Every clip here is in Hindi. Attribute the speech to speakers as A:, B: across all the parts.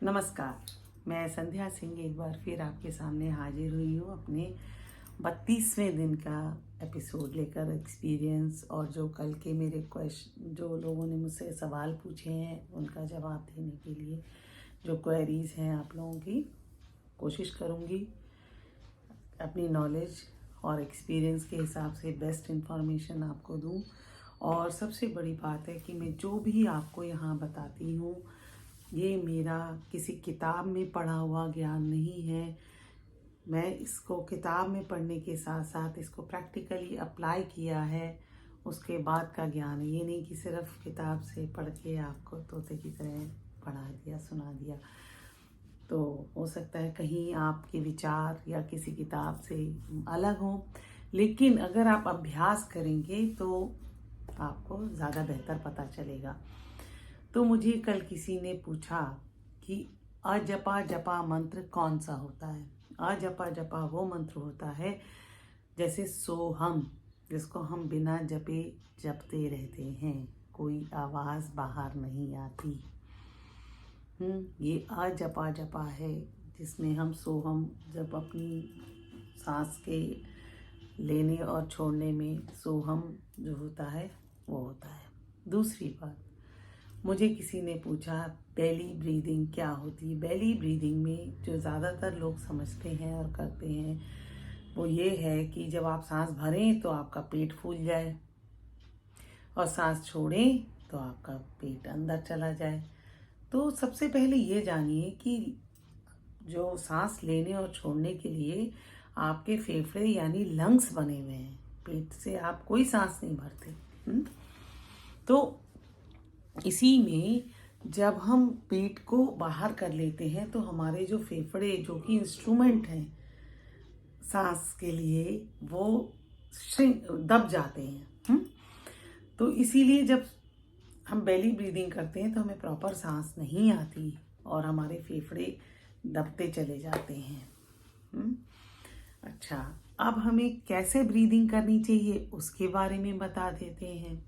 A: नमस्कार। मैं संध्या सिंह एक बार फिर आपके सामने हाजिर हुई हूँ अपने 32वें दिन का एपिसोड लेकर। एक्सपीरियंस और जो कल के मेरे क्वेश्चन, जो लोगों ने मुझसे सवाल पूछे हैं उनका जवाब देने के लिए, जो क्वेरीज हैं आप लोगों की, कोशिश करूँगी अपनी नॉलेज और एक्सपीरियंस के हिसाब से बेस्ट इन्फॉर्मेशन आपको दूँ। और सबसे बड़ी बात है कि मैं जो भी आपको यहाँ बताती हूँ, ये मेरा किसी किताब में पढ़ा हुआ ज्ञान नहीं है। मैं इसको किताब में पढ़ने के साथ साथ इसको प्रैक्टिकली अप्लाई किया है, उसके बाद का ज्ञान है। ये नहीं कि सिर्फ किताब से पढ़ के आपको तोते की तरह पढ़ा दिया, सुना दिया। तो हो सकता है कहीं आपके विचार या किसी किताब से अलग हो, लेकिन अगर आप अभ्यास करेंगे तो आपको ज़्यादा बेहतर पता चलेगा। तो मुझे कल किसी ने पूछा कि अजपा जपा मंत्र कौन सा होता है। अजपा जपा वो मंत्र होता है जैसे सोहम, जिसको हम बिना जपे जपते रहते हैं, कोई आवाज़ बाहर नहीं आती। ये अजपा जपा है जिसमें हम सोहम, जब अपनी सांस के लेने और छोड़ने में सोहम जो होता है वो होता है। दूसरी बात, मुझे किसी ने पूछा बेली ब्रीदिंग क्या होती है। बेली ब्रीदिंग में जो ज़्यादातर लोग समझते हैं और करते हैं वो ये है कि जब आप सांस भरें तो आपका पेट फूल जाए और सांस छोड़ें तो आपका पेट अंदर चला जाए। तो सबसे पहले ये जानिए कि जो सांस लेने और छोड़ने के लिए आपके फेफड़े यानी लंग्स बने हुए हैं, पेट से आप कोई सांस नहीं भरते। तो इसी में जब हम पेट को बाहर कर लेते हैं तो हमारे जो फेफड़े, जो कि इंस्ट्रूमेंट हैं सांस के लिए, वो दब जाते हैं। तो इसीलिए जब हम बेली ब्रीदिंग करते हैं तो हमें प्रॉपर सांस नहीं आती और हमारे फेफड़े दबते चले जाते हैं। अच्छा, अब हमें कैसे ब्रीदिंग करनी चाहिए उसके बारे में बता देते हैं।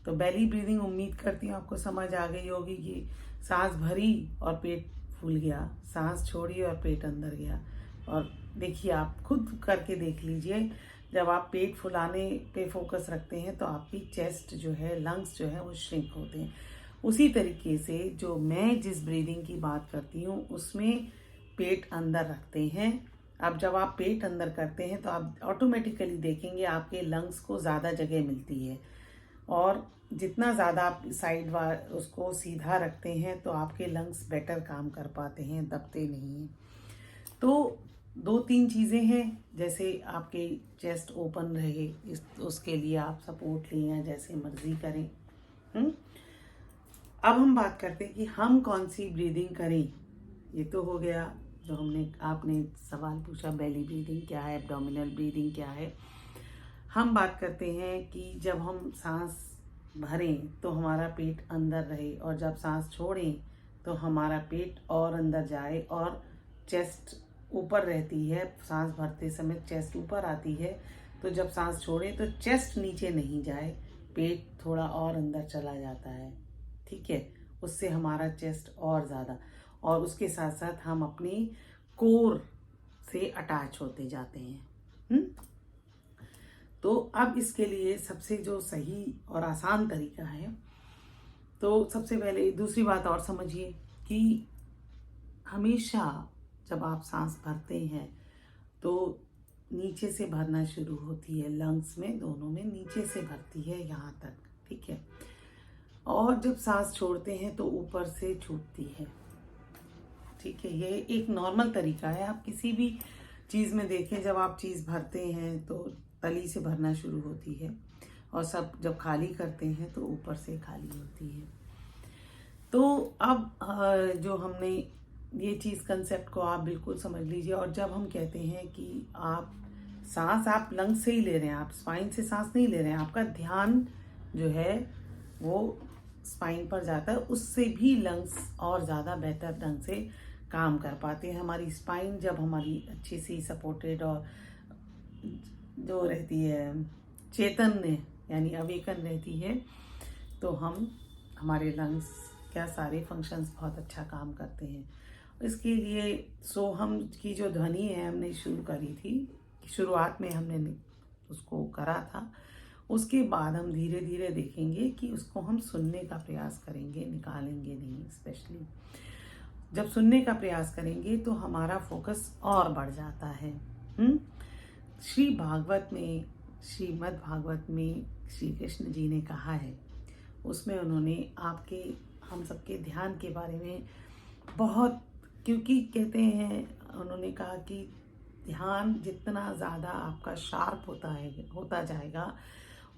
A: तो बेली ब्रीदिंग उम्मीद करती हूँ आपको समझ आ गई होगी कि सांस भरी और पेट फूल गया, सांस छोड़ी और पेट अंदर गया। और देखिए, आप खुद करके देख लीजिए, जब आप पेट फुलाने पे फोकस रखते हैं तो आपकी चेस्ट जो है, लंग्स जो है वो श्रिंक होते हैं। उसी तरीके से जो मैं जिस ब्रीदिंग की बात करती हूँ उसमें पेट अंदर रखते हैं। अब जब आप पेट अंदर करते हैं तो आप ऑटोमेटिकली देखेंगे आपके लंग्स को ज़्यादा जगह मिलती है, और जितना ज़्यादा आप साइड वार उसको सीधा रखते हैं तो आपके लंग्स बेटर काम कर पाते हैं, दबते नहीं हैं। तो 2-3 चीज़ें हैं, जैसे आपके चेस्ट ओपन रहे उसके लिए आप सपोर्ट लें या जैसे मर्जी करें। अब हम बात करते हैं कि हम कौन सी ब्रीदिंग करें। ये तो हो गया जो आपने सवाल पूछा, बेली ब्रीदिंग क्या है, एब्डोमिनल ब्रीदिंग क्या है। हम बात करते हैं कि जब हम सांस भरें तो हमारा पेट अंदर रहे, और जब सांस छोड़ें तो हमारा पेट और अंदर जाए और चेस्ट ऊपर रहती है। सांस भरते समय चेस्ट ऊपर आती है, तो जब सांस छोड़ें तो चेस्ट नीचे नहीं जाए, पेट थोड़ा और अंदर चला जाता है। ठीक है, उससे हमारा चेस्ट और ज़्यादा, और उसके साथ साथ हम अपनी कोर से अटैच होते जाते हैं। तो अब इसके लिए सबसे जो सही और आसान तरीका है, तो सबसे पहले दूसरी बात और समझिए कि हमेशा जब आप सांस भरते हैं तो नीचे से भरना शुरू होती है, लंग्स में दोनों में नीचे से भरती है यहाँ तक, ठीक है। और जब सांस छोड़ते हैं तो ऊपर से छूटती है, ठीक है। ये एक नॉर्मल तरीका है। आप किसी भी चीज़ में देखें, जब आप चीज़ भरते हैं तो तली से भरना शुरू होती है, और सब जब खाली करते हैं तो ऊपर से खाली होती है। तो अब जो हमने ये चीज़, कंसेप्ट को आप बिल्कुल समझ लीजिए। और जब हम कहते हैं कि आप सांस आप लंग्स से ही ले रहे हैं, आप स्पाइन से सांस नहीं ले रहे हैं, आपका ध्यान जो है वो स्पाइन पर जाता है, उससे भी लंग्स और ज़्यादा बेहतर ढंग से काम कर पाते हैं। हमारी स्पाइन जब हमारी अच्छी सी सपोर्टेड और जो रहती है चेतन यानी अवेकन रहती है, तो हम हमारे लंग्स क्या सारे फंक्शंस बहुत अच्छा काम करते हैं। इसके लिए सोहम की जो ध्वनि है हमने शुरू करी थी, शुरुआत में हमने उसको करा था। उसके बाद हम धीरे धीरे देखेंगे कि उसको हम सुनने का प्रयास करेंगे, निकालेंगे नहीं। स्पेशली जब सुनने का प्रयास करेंगे तो हमारा फोकस और बढ़ जाता है। श्री भागवत में, श्रीमद् भागवत में श्री कृष्ण जी ने कहा है, उसमें उन्होंने आपके हम सबके ध्यान के बारे में बहुत, क्योंकि कहते हैं, उन्होंने कहा कि ध्यान जितना ज़्यादा आपका शार्प होता जाएगा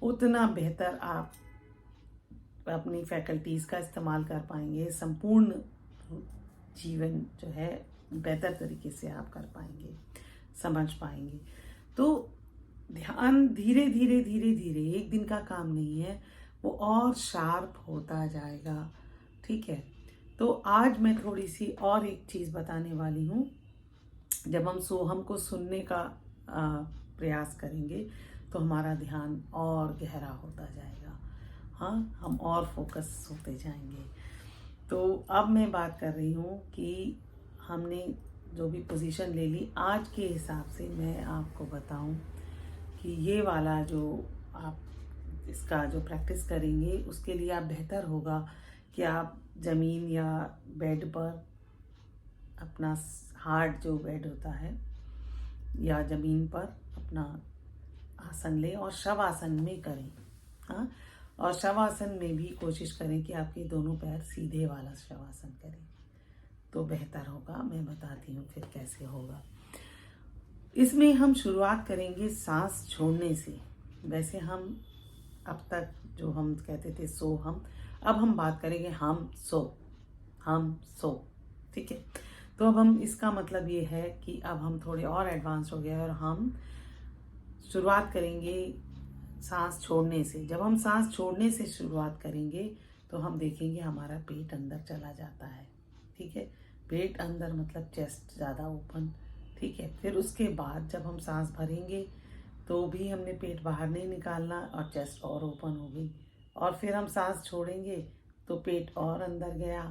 A: उतना बेहतर आप अपनी फैकल्टीज़ का इस्तेमाल कर पाएंगे। संपूर्ण जीवन जो है बेहतर तरीके से आप कर पाएंगे, समझ पाएंगे। तो ध्यान धीरे धीरे धीरे धीरे, एक दिन का काम नहीं है, वो और शार्प होता जाएगा। ठीक है, तो आज मैं थोड़ी सी और एक चीज़ बताने वाली हूँ। जब हम सोहम को सुनने का प्रयास करेंगे तो हमारा ध्यान और गहरा होता जाएगा। हाँ, हम और फोकस होते जाएंगे। तो अब मैं बात कर रही हूँ कि हमने जो भी पोजीशन ले ली, आज के हिसाब से मैं आपको बताऊँ कि ये वाला जो आप इसका जो प्रैक्टिस करेंगे उसके लिए आप बेहतर होगा कि आप ज़मीन या बेड पर अपना हार्ड जो बेड होता है या ज़मीन पर अपना आसन लें और शवासन में करें। हाँ, और शवासन में भी कोशिश करें कि आपके दोनों पैर सीधे वाला शवासन करें तो बेहतर होगा। मैं बताती हूँ फिर कैसे होगा। इसमें हम शुरुआत करेंगे सांस छोड़ने से। वैसे हम अब तक जो हम कहते थे सो हम, अब हम बात करेंगे हम सो। ठीक है, तो अब हम, इसका मतलब ये है कि अब हम थोड़े और एडवांस हो गए और हम शुरुआत करेंगे सांस छोड़ने से। जब हम सांस छोड़ने से शुरुआत करेंगे तो हम देखेंगे हमारा पेट अंदर चला जाता है। ठीक है, पेट अंदर मतलब चेस्ट ज़्यादा ओपन। ठीक है, फिर उसके बाद जब हम सांस भरेंगे तो भी हमने पेट बाहर नहीं निकालना और चेस्ट और ओपन हो गई। और फिर हम सांस छोड़ेंगे तो पेट और अंदर गया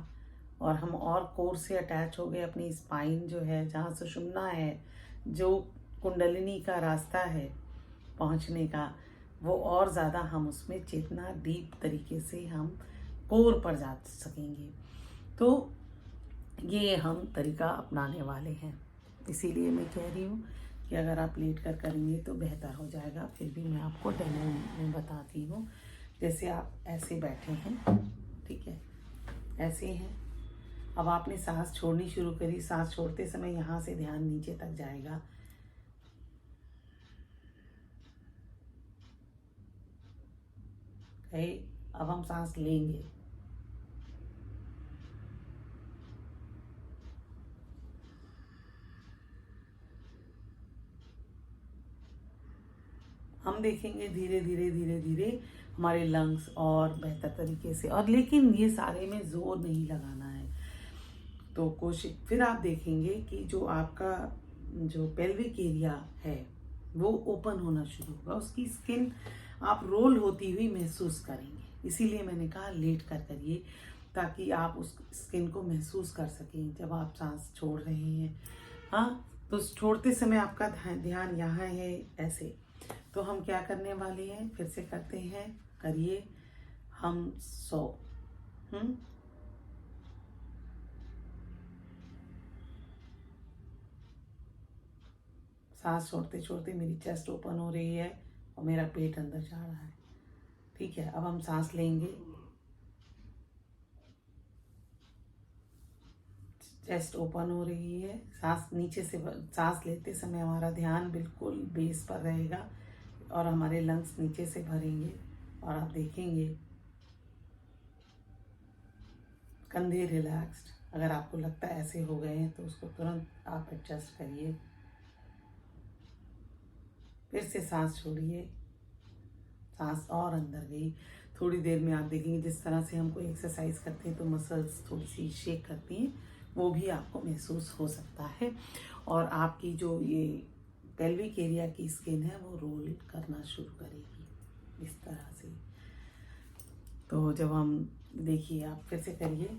A: और हम और कोर से अटैच हो गए। अपनी स्पाइन जो है, जहाँ सुषुम्ना है, जो कुंडलिनी का रास्ता है पहुँचने का, वो और ज़्यादा हम उसमें चेतना डीप तरीके से हम कोर पर जा सकेंगे। तो ये हम तरीका अपनाने वाले हैं। इसीलिए मैं कह रही हूँ कि अगर आप लेट कर करेंगे तो बेहतर हो जाएगा। फिर भी मैं आपको डेमो में बताती हूँ। जैसे आप ऐसे बैठे हैं, ठीक है, ऐसे हैं। अब आपने सांस छोड़नी शुरू करी। सांस छोड़ते समय यहाँ से ध्यान नीचे तक जाएगा। अब हम सांस लेंगे। हम देखेंगे धीरे धीरे धीरे धीरे हमारे लंग्स और बेहतर तरीके से, और लेकिन ये सारे में जोर नहीं लगाना है। तो कोशिश, फिर आप देखेंगे कि जो आपका जो पेल्विक एरिया है वो ओपन होना शुरू होगा। उसकी स्किन आप रोल होती हुई महसूस करेंगे। इसीलिए मैंने कहा लेट कर करिए, ताकि आप उस स्किन को महसूस कर सकें जब आप सांस छोड़ रहे हैं। हाँ, तो छोड़ते समय आपका ध्यान यहाँ है, ऐसे। तो हम क्या करने वाले हैं, फिर से करते हैं, करिए। हम सो। सांस छोड़ते छोड़ते मेरी चेस्ट ओपन हो रही है और मेरा पेट अंदर जा रहा है। ठीक है, अब हम सांस लेंगे। चेस्ट ओपन हो रही है। सांस नीचे से, सांस लेते समय हमारा ध्यान बिल्कुल बेस पर रहेगा और हमारे लंग्स नीचे से भरेंगे। और आप देखेंगे कंधे रिलैक्स्ड। अगर आपको लगता है ऐसे हो गए हैं तो उसको तुरंत आप एडजस्ट करिए। फिर से सांस छोड़िए। सांस और अंदर गई। थोड़ी देर में आप देखेंगे जिस तरह से हम कोई एक्सरसाइज करते हैं तो मसल्स थोड़ी सी शेक करती हैं, वो भी आपको महसूस हो सकता है। और आपकी जो ये पेल्विक एरिया की स्किन है वो रोल करना शुरू करेगी इस तरह से। तो जब हम देखिए आप फिर से करिए।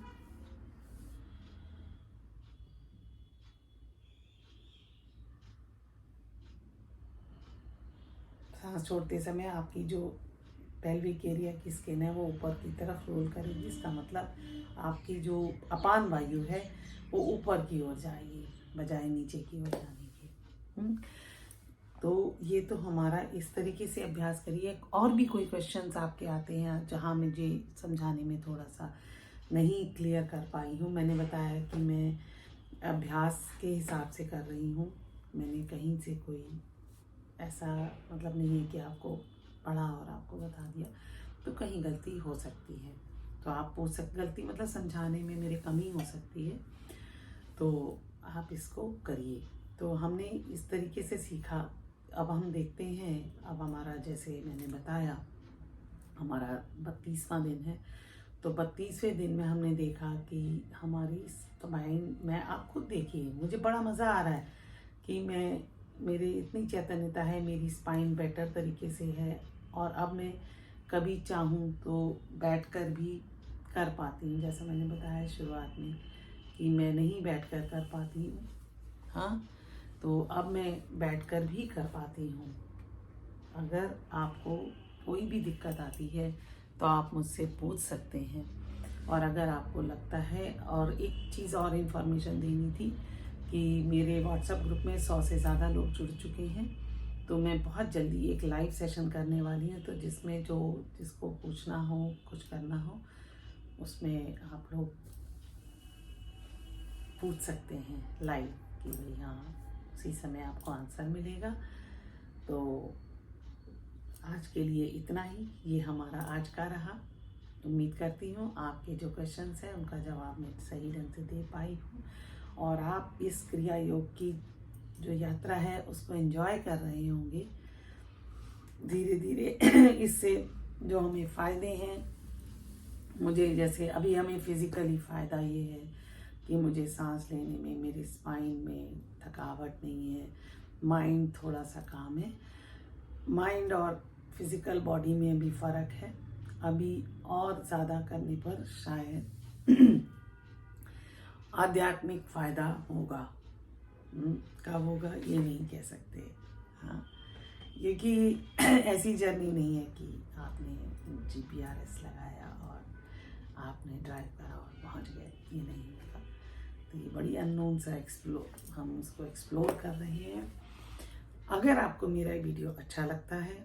A: सांस छोड़ते समय आपकी जो पेल्विक एरिया की स्किन है वो ऊपर की तरफ रोल करेगी। इसका मतलब आपकी जो अपान वायु है वो ऊपर की ओर जाएगी बजाय नीचे की ओर जाने की। तो ये तो हमारा इस तरीके से अभ्यास करिए। और भी कोई क्वेश्चंस आपके आते हैं जहाँ मुझे समझाने में थोड़ा सा नहीं क्लियर कर पाई हूँ। मैंने बताया कि मैं अभ्यास के हिसाब से कर रही हूँ। मैंने कहीं से कोई ऐसा मतलब नहीं है कि आपको पढ़ा और आपको बता दिया, तो कहीं गलती हो सकती है। तो आप पूछ सकते, गलती मतलब समझाने में मेरे कमी हो सकती है, तो आप इसको करिए। तो हमने इस तरीके से सीखा। अब हम देखते हैं, अब हमारा जैसे मैंने बताया हमारा 32वां दिन है। तो 32वें दिन में हमने देखा कि हमारी स्पाइन, मैं आप खुद देखिए, मुझे बड़ा मज़ा आ रहा है कि मेरी इतनी चैतन्यता है, मेरी स्पाइन बेटर तरीके से है। और अब मैं कभी चाहूँ तो बैठकर भी कर पाती हूँ। जैसा मैंने बताया शुरुआत में कि मैं नहीं बैठकर कर पाती हूँ, हाँ, तो अब मैं बैठकर भी कर पाती हूँ। अगर आपको कोई भी दिक्कत आती है तो आप मुझसे पूछ सकते हैं। और अगर आपको लगता है, और एक चीज़ और इन्फॉर्मेशन देनी थी कि मेरे व्हाट्सएप ग्रुप में 100 से ज़्यादा लोग जुड़ चुके हैं। तो मैं बहुत जल्दी एक लाइव सेशन करने वाली हूँ, तो जिसमें जिसको पूछना हो, कुछ करना हो, उसमें आप लोग पूछ सकते हैं लाइव कि भाई हाँ, उसी समय आपको आंसर मिलेगा। तो आज के लिए इतना ही, ये हमारा आज का रहा। उम्मीद करती हूँ आपके जो क्वेश्चंस हैं उनका जवाब मैं सही ढंग से दे पाई हूँ, और आप इस क्रिया योग की जो यात्रा है उसको एंजॉय कर रहे होंगे धीरे धीरे। इससे जो हमें फ़ायदे हैं, मुझे जैसे अभी हमें फिज़िकली फ़ायदा ये है कि मुझे सांस लेने में, मेरी स्पाइन में थकावट नहीं है, माइंड थोड़ा सा काम है। माइंड और फिज़िकल बॉडी में भी फ़र्क है। अभी और ज़्यादा करने पर शायद आध्यात्मिक फ़ायदा होगा। कब होगा ये नहीं कह सकते, हाँ, क्योंकि ऐसी जर्नी नहीं है कि आपने GPS लगाया और आपने ड्राइव करा और पहुंच गए, ये नहीं होगा। तो ये बड़ी अननोन सा हम उसको एक्सप्लोर कर रहे हैं। अगर आपको मेरा वीडियो अच्छा लगता है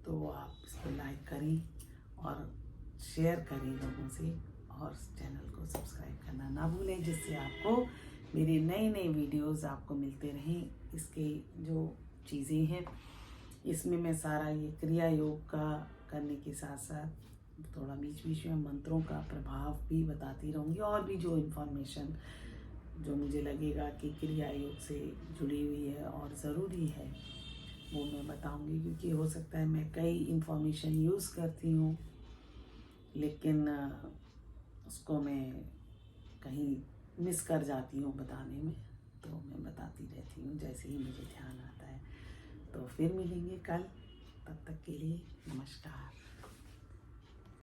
A: तो आप इसको लाइक करें और शेयर करें लोगों से, और चैनल को सब्सक्राइब करना ना भूलें, जिससे आपको मेरे नए नए वीडियोस आपको मिलते रहें। इसके जो चीज़ें हैं इसमें मैं सारा ये क्रिया योग का करने के साथ साथ थोड़ा बीच बीच में मंत्रों का प्रभाव भी बताती रहूँगी, और भी जो इन्फॉर्मेशन जो मुझे लगेगा कि क्रिया योग से जुड़ी हुई है और ज़रूरी है वो मैं बताऊंगी। क्योंकि हो सकता है मैं कई इन्फॉर्मेशन यूज़ करती हूँ लेकिन उसको मैं कहीं मिस कर जाती हूँ बताने में, तो मैं बताती रहती हूँ जैसे ही मुझे ध्यान आता है। तो फिर मिलेंगे कल, तब तक के लिए नमस्कार।